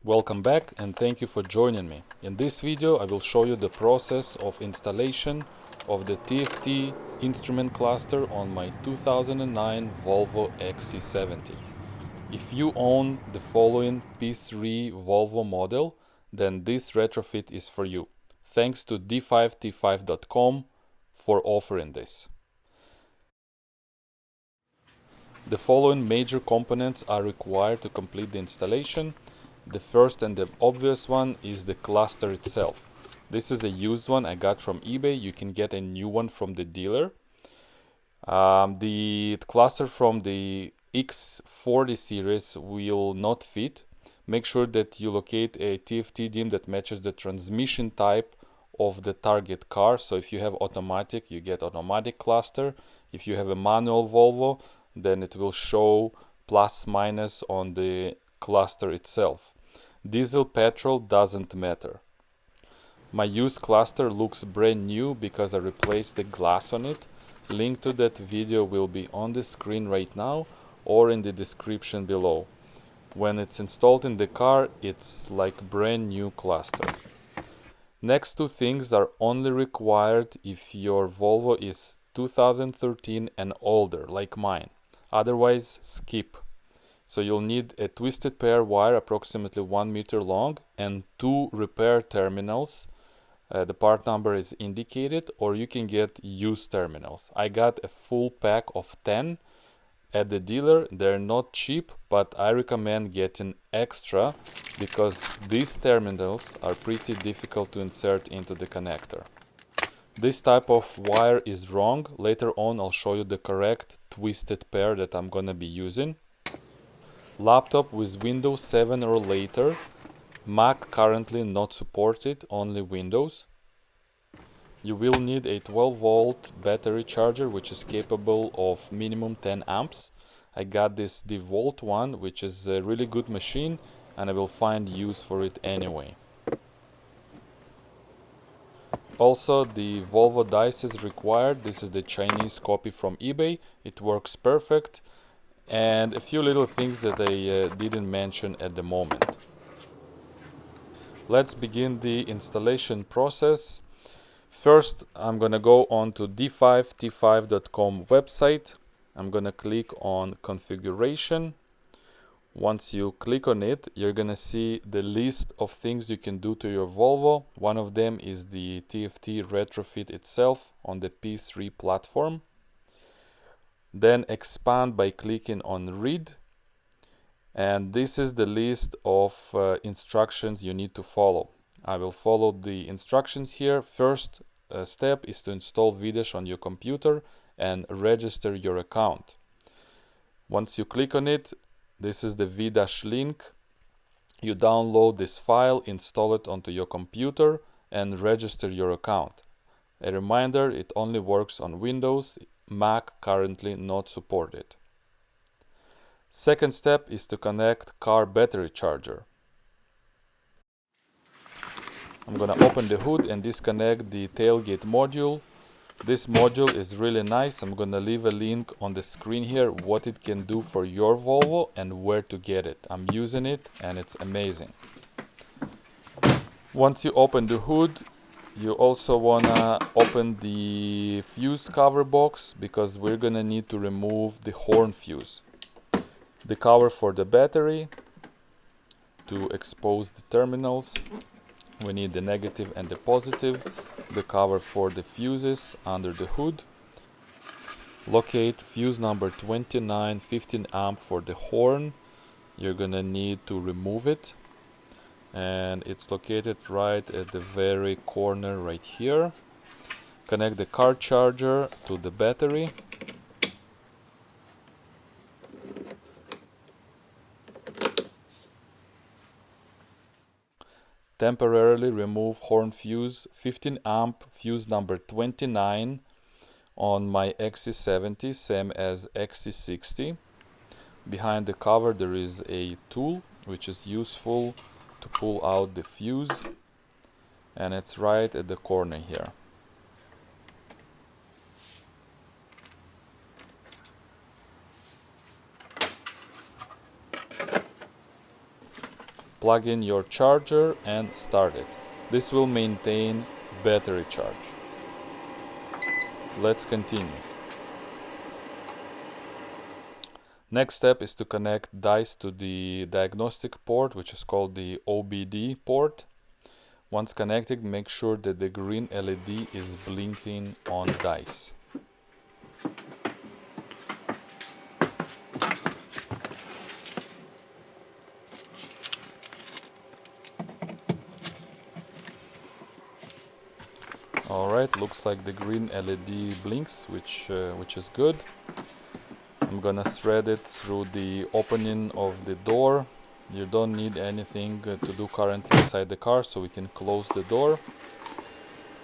Welcome back and thank you for joining me. In this video I will show you the process of installation of the TFT instrument cluster on my 2009 Volvo XC70. If you own the following P3 Volvo model, then this retrofit is for you. Thanks to d5t5.com for offering this. The following major components are required to complete the installation. The first and the obvious one is the cluster itself. This is a used one I got from eBay. You can get a new one from the dealer. The cluster from the X40 series will not fit. Make sure that you locate a TFT DIMM that matches the transmission type of the target car. So if you have automatic, you get automatic cluster. If you have a manual Volvo, then it will show plus minus on the cluster itself. Diesel, petrol doesn't matter. My used cluster looks brand new because I replaced the glass on it. Link to that video will be on the screen right now or in the description below. When it's installed in the car, it's like brand new cluster. Next two things are only required if your Volvo is 2013 and older, like mine. Otherwise, skip. So you'll need a twisted pair wire approximately 1 meter long and 2 repair terminals. The part number is indicated, or you can get used terminals. I got a full pack of 10 at the dealer. They're not cheap, but I recommend getting extra because these terminals are pretty difficult to insert into the connector. This type of wire is wrong. Later on I'll show you the correct twisted pair that I'm gonna be using. Laptop with Windows 7 or later. Mac currently not supported, only Windows. You will need a 12-volt battery charger which is capable of minimum 10 amps. I got this DeVolt one, which is a really good machine, and I will find use for it anyway. Also, the Volvo dice is required. This is the Chinese copy from eBay. It works perfect. And a few little things that I didn't mention at the moment. Let's begin the installation process. First, I'm gonna go on to d5t5.com website. I'm gonna click on configuration. Once you click on it, you're gonna see the list of things you can do to your Volvo. One of them is the TFT Retrofit itself on the P3 platform. Then expand by clicking on read, and this is the list of instructions you need to follow. I will follow the instructions here. First step is to install VDASH on your computer and register your account. Once you click on it, this is the VDASH link. You download this file, install it onto your computer and register your account. A reminder, it only works on Windows. Mac currently not supported. Second step is to connect car battery charger. I'm gonna open the hood and disconnect the tailgate module. This module is really nice. I'm gonna leave a link on the screen here what it can do for your Volvo and where to get it. I'm using it and it's amazing. Once you open the hood, you also wanna open the fuse cover box because we're gonna need to remove the horn fuse. The cover for the battery. To expose the terminals, we need the negative and the positive. The cover for the fuses under the hood. Locate fuse number 29, 15 amp for the horn. You're gonna need to remove it. And it's located right at the very corner right here. Connect the car charger to the battery. Temporarily remove horn fuse 15 amp fuse number 29 on my XC70, same as XC60. Behind the cover there is a tool which is useful to pull out the fuse, and it's right at the corner here. plug in your charger and start it. This will maintain battery charge. Let's continue. Next step is to connect dice to the diagnostic port, which is called the OBD port. Once connected, make sure that the green LED is blinking on dice. Alright, looks like the green LED blinks, which is good. I'm gonna thread it through the opening of the door. You don't need anything to do currently inside the car, so we can close the door.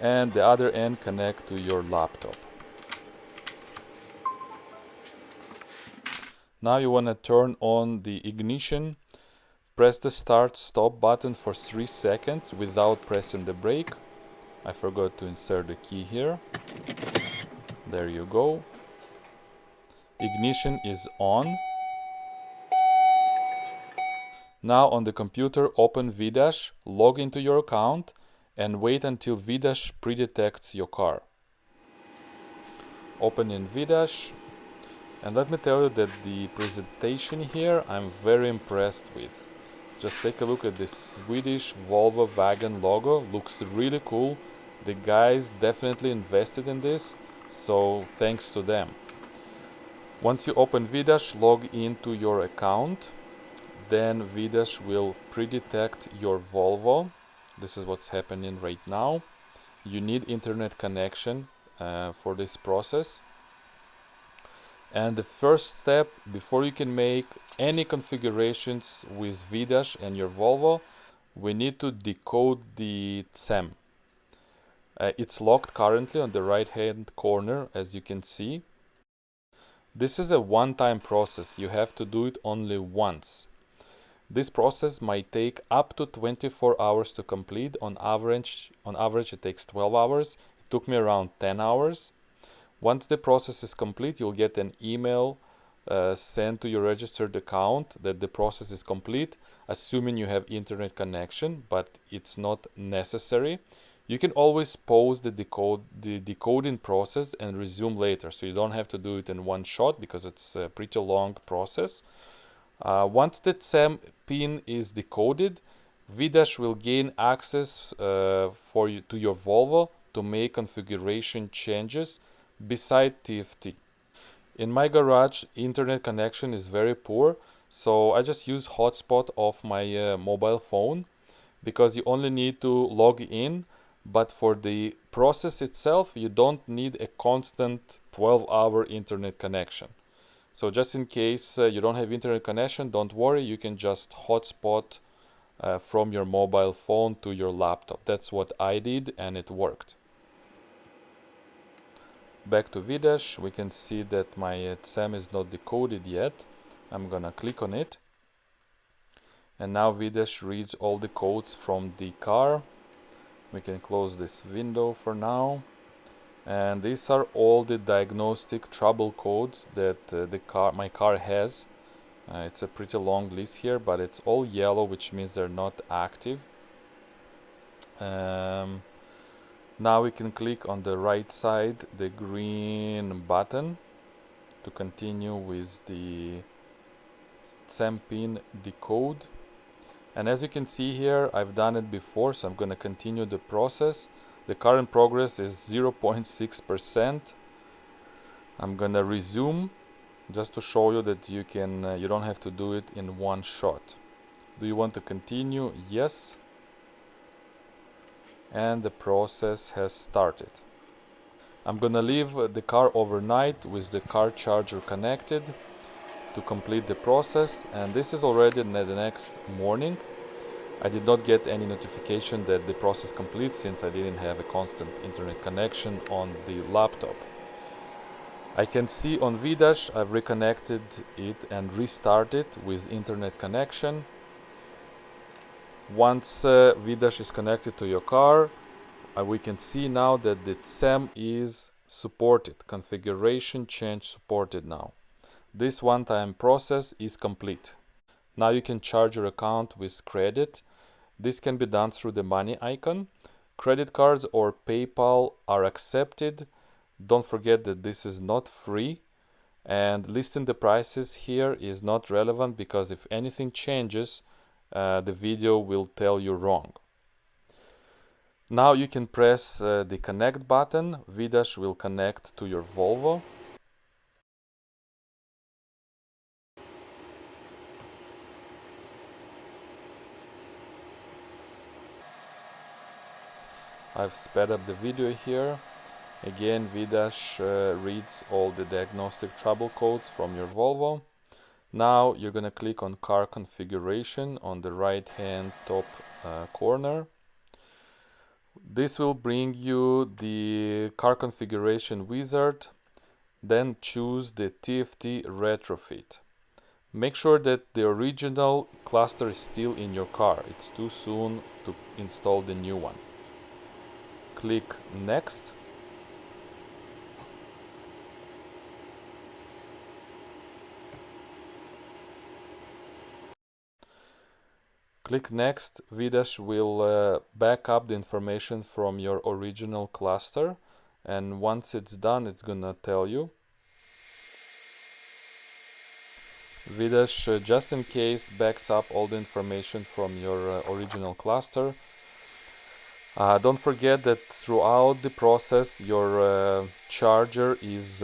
And the other end connect to your laptop. Now you wanna turn on the ignition. Press the start-stop button for 3 seconds without pressing the brake. I forgot to insert the key here. There you go. Ignition is on. Now on the computer, open VDASH, log into your account, and wait until VDASH pre-detects your car. Open in VDASH, and let me tell you that the presentation here I'm very impressed with. Just take a look at this Swedish Volvo wagon logo, looks really cool. The guys definitely invested in this, so thanks to them. Once you open VDASH, log into your account. Then VDASH will pre-detect your Volvo. This is what's happening right now. You need internet connection for this process. And the first step, before you can make any configurations with VDASH and your Volvo, we need to decode the CEM. It's locked currently on the right hand corner, as you can see. This is a one-time process. You have to do it only once. This process might take up to 24 hours to complete. On average it takes 12 hours. It took me around 10 hours. Once the process is complete, you'll get an email sent to your registered account that the process is complete, assuming you have internet connection, but it's not necessary. You can always pause the decoding process and resume later, so you don't have to do it in one shot because it's a pretty long process. Once the CEM PIN is decoded, VDASH will gain access to your Volvo to make configuration changes beside TFT. In my garage, internet connection is very poor, so I just use hotspot of my mobile phone because you only need to log in, but for the process itself, you don't need a constant 12-hour internet connection. So just in case you don't have internet connection, don't worry, you can just hotspot from your mobile phone to your laptop. That's what I did and it worked. Back to VDASH, we can see that my CEM is not decoded yet. I'm gonna click on it. And now VDASH reads all the codes from the car. We can close this window for now. And these are all the diagnostic trouble codes that my car has. It's a pretty long list here, but it's all yellow, which means they're not active. Now we can click on the right side the green button to continue with the CEM PIN decode. And as you can see here, I've done it before, so I'm going to continue the process. The current progress is 0.6%. I'm going to resume just to show you that you don't have to do it in one shot. Do you want to continue? Yes. And the process has started. I'm gonna leave the car overnight with the car charger connected to complete the process, and this is already the next morning. I did not get any notification that the process complete since I didn't have a constant internet connection on the laptop. I can see on VDASH I've reconnected it and restarted with internet connection. Once VDASH is connected to your car, we can see now that the CEM is supported. Configuration change supported now. This one-time process is complete. Now you can charge your account with credit. This can be done through the money icon. Credit cards or PayPal are accepted. Don't forget that this is not free, and listing the prices here is not relevant because if anything changes, the video will tell you wrong. Now you can press the connect button. VDASH will connect to your Volvo. I've sped up the video here. Again, VDASH reads all the diagnostic trouble codes from your Volvo. Now you're going to click on car configuration on the right hand top corner. This will bring you the car configuration wizard. Then choose the TFT Retrofit. Make sure that the original cluster is still in your car. It's too soon to install the new one. Click Next. Click Next. VDASH will back up the information from your original cluster, and once it's done, it's gonna tell you. VDASH, just in case, backs up all the information from your original cluster. Don't forget that throughout the process your charger is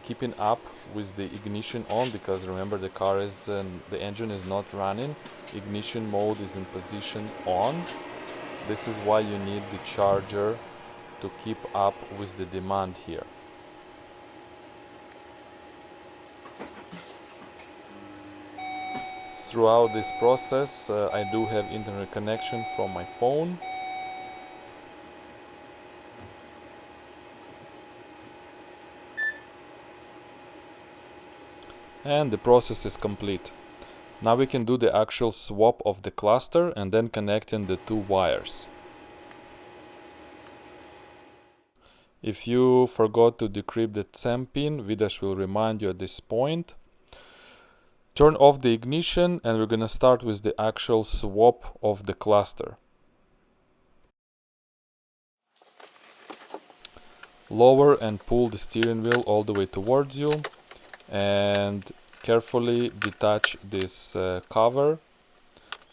keeping up with the ignition on, because remember the car is the engine is not running. Ignition mode is in position on. This is why you need the charger to keep up with the demand here. Throughout this process I do have internet connection from my phone. And the process is complete. Now we can do the actual swap of the cluster and then connecting the two wires. If you forgot to decrypt the CEM PIN, VDASH will remind you at this point. Turn off the ignition and we're gonna start with the actual swap of the cluster. Lower and pull the steering wheel all the way towards you and carefully detach this cover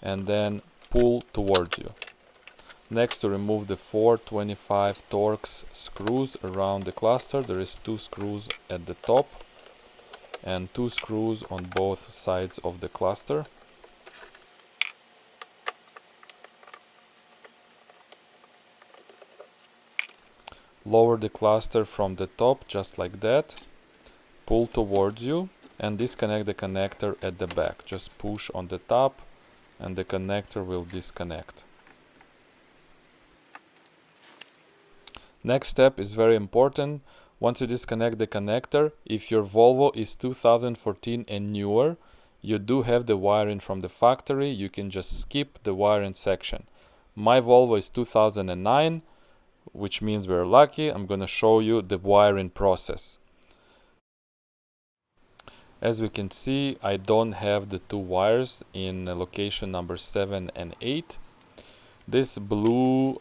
and then pull towards you. Next, to remove the 425 Torx screws around the cluster, there is 2 screws at the top and 2 screws on both sides of the cluster. Lower the cluster from the top just like that, pull towards you and disconnect the connector at the back. Just push on the top and the connector will disconnect. Next step is very important. Once you disconnect the connector, if your Volvo is 2014 and newer, you do have the wiring from the factory. You can just skip the wiring section. My Volvo is 2009, which means we're lucky. I'm gonna show you the wiring process. As we can see, I don't have the 2 wires in location number 7 and 8. This blue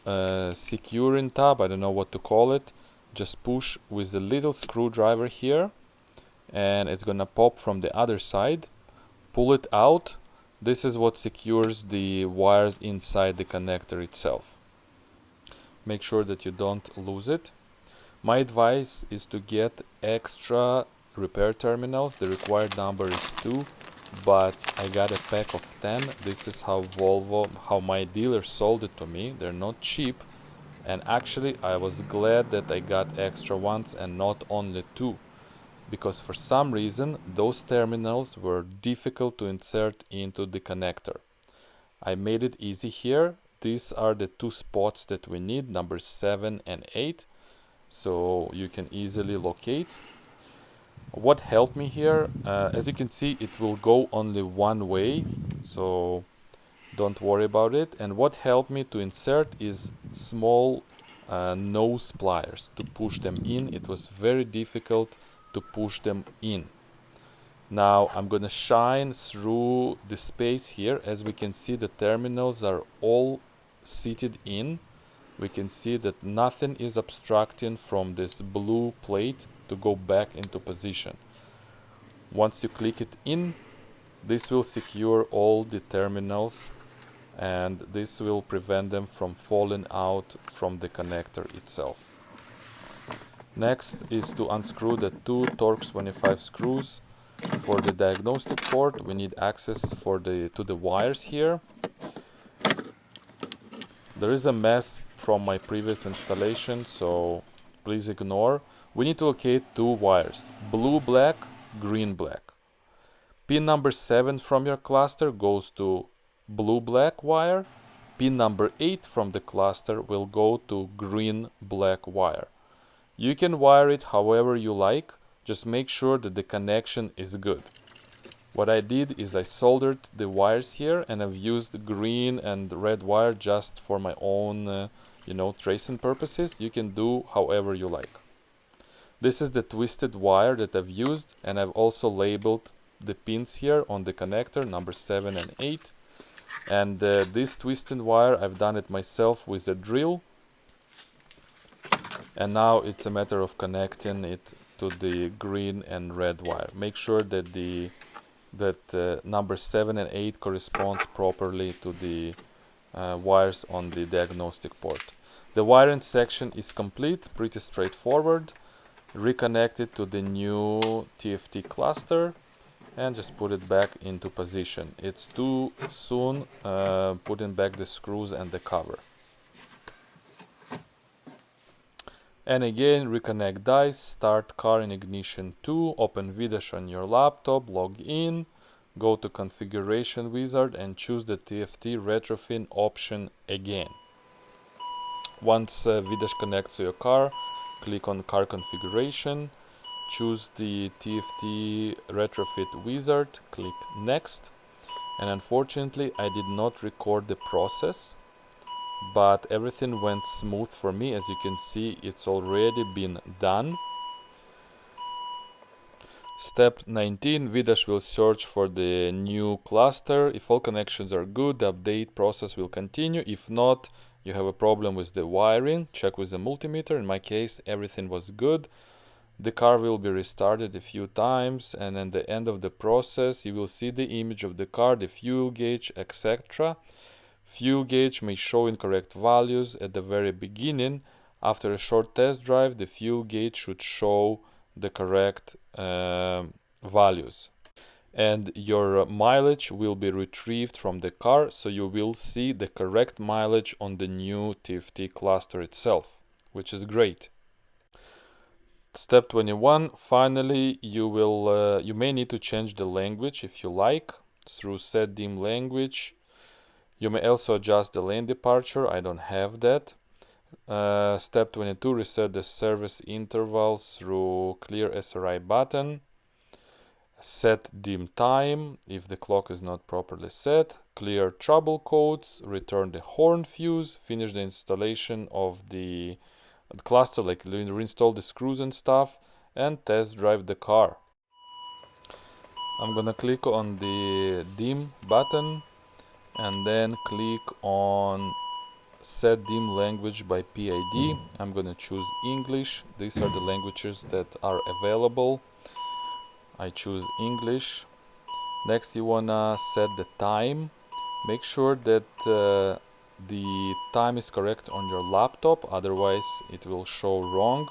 securing tab, I don't know what to call it, just push with a little screwdriver here and it's gonna pop from the other side. Pull it out. This is what secures the wires inside the connector itself. Make sure that you don't lose it. My advice is to get extra repair terminals. The required number is 2, but I got a pack of 10. This is how how my dealer sold it to me. They're not cheap, and actually I was glad that I got extra ones and not only 2, because for some reason those terminals were difficult to insert into the connector. I made it easy here. These are the 2 spots that we need, number 7 and 8, so you can easily locate. What helped me here, as you can see, it will go only one way, so don't worry about it. And what helped me to insert is small nose pliers to push them in. It was very difficult to push them in. Now I'm gonna shine through the space here. As we can see, the terminals are all seated in. We can see that nothing is obstructing from this blue plate to go back into position. Once you click it in, this will secure all the terminals, and this will prevent them from falling out from the connector itself. Next is to unscrew the two Torx 25 screws. For the diagnostic port, we need access to the wires here. There is a mess from my previous installation, so please ignore. We need to locate two wires, blue black, green black. Pin number 7 from your cluster goes to blue black wire. Pin number 8 from the cluster will go to green black wire. You can wire it however you like, just make sure that the connection is good. What I did is I soldered the wires here, and I've used green and red wire just for my own tracing purposes. You can do however you like. This is the twisted wire that I've used, and I've also labeled the pins here on the connector number 7 and 8. And this twisted wire, I've done it myself with a drill, and now it's a matter of connecting it to the green and red wire. Make sure that number 7 and 8 corresponds properly to the wires on the diagnostic port. The wiring section is complete, pretty straightforward. Reconnect it to the new TFT cluster and just put it back into position. It's too soon putting back the screws and the cover. And again, reconnect dice, start car in ignition 2, open VDASH on your laptop, log in, go to configuration wizard and choose the TFT Retrofit option again. Once VDASH connects to your car, click on car configuration, choose the TFT Retrofit wizard, click next, and unfortunately I did not record the process, but everything went smooth for me. As you can see, it's already been done. Step 19, VDASH will search for the new cluster. If all connections are good, the update process will continue. If not, you have a problem with the wiring, check with the multimeter. In my case, everything was good. The car will be restarted a few times, and at the end of the process, you will see the image of the car, the fuel gauge, etc. Fuel gauge may show incorrect values at the very beginning. After a short test drive, the fuel gauge should show the correct values. And your mileage will be retrieved from the car, so you will see the correct mileage on the new TFT cluster itself, which is great. Step 21, finally, you may need to change the language if you like through set dim language. You may also adjust the lane departure. I don't have that. Step 22, reset the service intervals through clear SRI button. Set dim time if the clock is not properly set. Clear trouble codes. Return the horn fuse. Finish the installation of the cluster, like reinstall the screws and stuff, and test drive the car. I'm gonna click on the dim button and then click on set dim language by PID. I'm gonna choose English. These are the languages that are available. I choose English. Next, you wanna set the time. Make sure that the time is correct on your laptop, otherwise it will show wrong.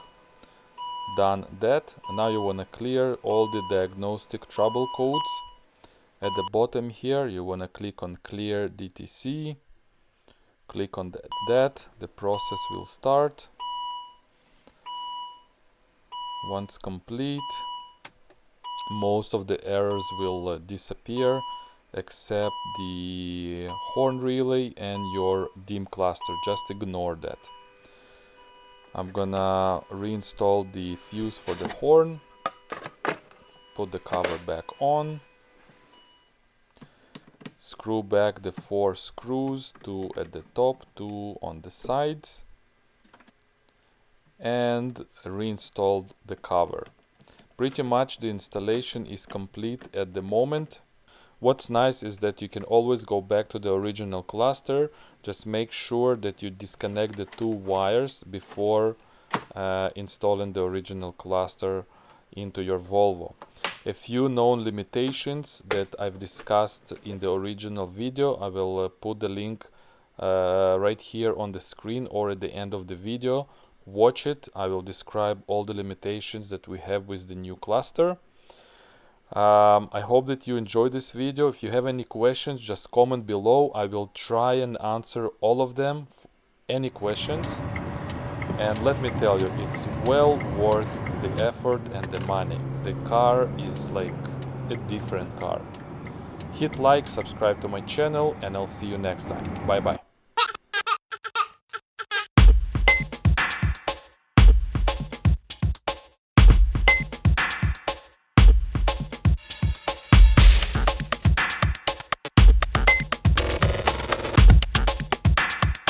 Done that. Now you wanna clear all the diagnostic trouble codes. At the bottom here, you wanna click on clear DTC. Click on that. The process will start. Once complete, most of the errors will disappear, except the horn relay and your dim cluster. Just ignore that. I'm gonna reinstall the fuse for the horn, put the cover back on, screw back the 4 screws, 2 at the top, 2 on the sides, and reinstall the cover. Pretty much the installation is complete at the moment. What's nice is that you can always go back to the original cluster. Just make sure that you disconnect the two wires before installing the original cluster into your Volvo. A few known limitations that I've discussed in the original video. I will put the link right here on the screen or at the end of the video. Watch it. I will describe all the limitations that we have with the new cluster. I hope that you enjoyed this video. If you have any questions, just comment below. I will try and answer all of them. Any questions? And let me tell you, it's well worth the effort and the money. The car is like a different car. Hit like, subscribe to my channel, and I'll see you next time. Bye bye.